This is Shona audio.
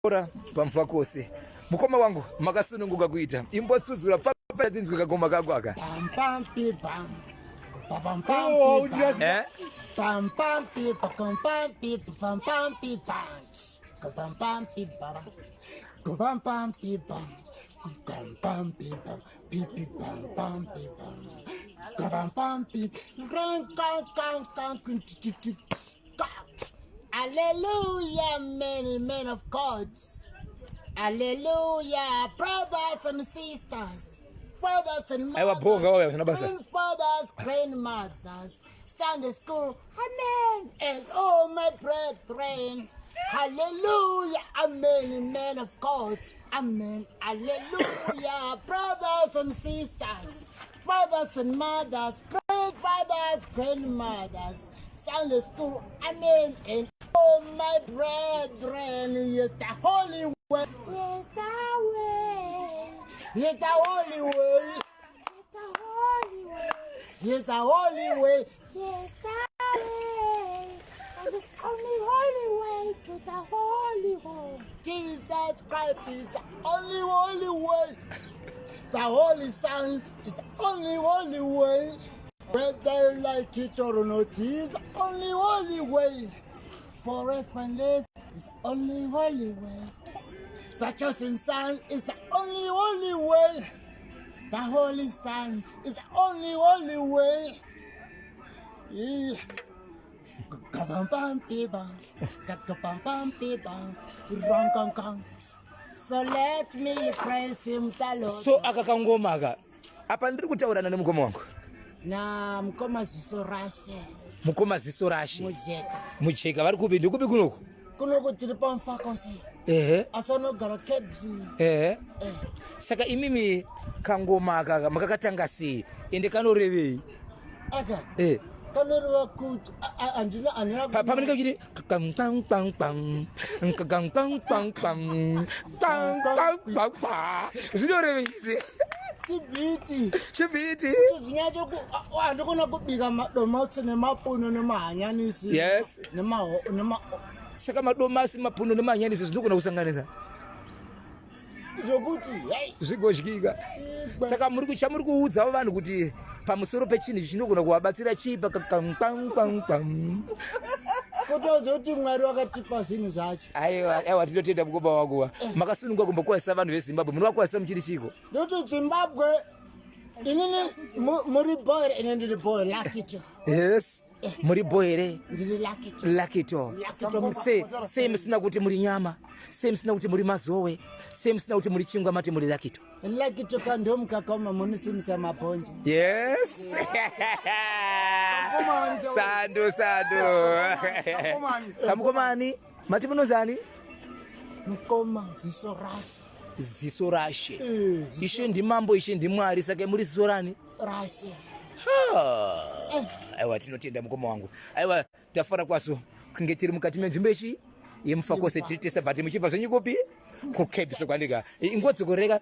Ora pamfakose mukoma wangu makasununguka kuita imbosuzura papa dzinzwe kagoma kagwaka pam pam pi pam pam pam pam pam pi pam pam pi pam pam pi pam pam pi pam pam pam pi pam pam pi pam pi pam pam pi pam pam pi ran kan hallelujah, many men of God. Hallelujah, brothers and sisters, fathers and mothers, grandfathers, grandmothers, Sunday school, amen, and all my brethren. Hallelujah, amen, men of God, amen, hallelujah, brothers and sisters, fathers and mothers, grandfathers, grandmothers, Sunday school, amen, and all my brethren. Yes, the holy way, yes, the way, yes, the holy way, yes, the holy way, yes, the holy way, yes, the way, and the only holy way to the holy home. Jesus Christ is the only holy way. The Holy Son is the only holy way. Whether you like it or not, is the only holy way. Forever and ever is the only holy way. The chosen Son is the only holy way. The Holy Son is the only holy way. So let me praise him, the Lord. So akakangoma aka apa ndiri kutaurana nemukoma wangu na mukoma zisorashe mujeka vari kupi ndikupi kunoku tiri pamfakose asonogara kebzi saka imimi kangoma aka makakatanga sei ende kanorevei aka kanoreva kuti andina pamanenge uchiti zvinorevei chibhiti zvinyacho handikona kubika madomasi nemapuno nemahanyanisi. Yes. Saka madomasi mapuno nemahanyanisi zvinogona kusanganisa zvokuti zvigodyika. Saka chamuri kuudzawo vanhu kuti pamusoro pechinhu chinogona kuvabatsira chipa kutozoti Mwari wakatipa zvinhu zvacho. Aiwa tinotenda mukoma wangu makasununguka kumbokwazisa vanhu veZimbabwe muri vakwazisa muchiri chiko ndokuti Zimbabwe inini muri boy ine ndiri boy lakito. Yes. Muri boyere ndiri lakito se musina kuti muri nyama se musina kuti muri mazowe se musina kuti muri chingwa mati muri lakito kando mukakoma munisimisa mabhonje. Yes. Sando samukomani mati munozani mukoma zisorashe ishe ndimambo ishe ndimwari saka muri zisorani rashe. Aiwa tinotenda mukoma wangu. Aiwa tafara kwaso kunge tiri mukati menzvimbo yechi yemufakose tiri tese bhati muchibva zvenyikopi kukebisa kwanika ingodzokoreka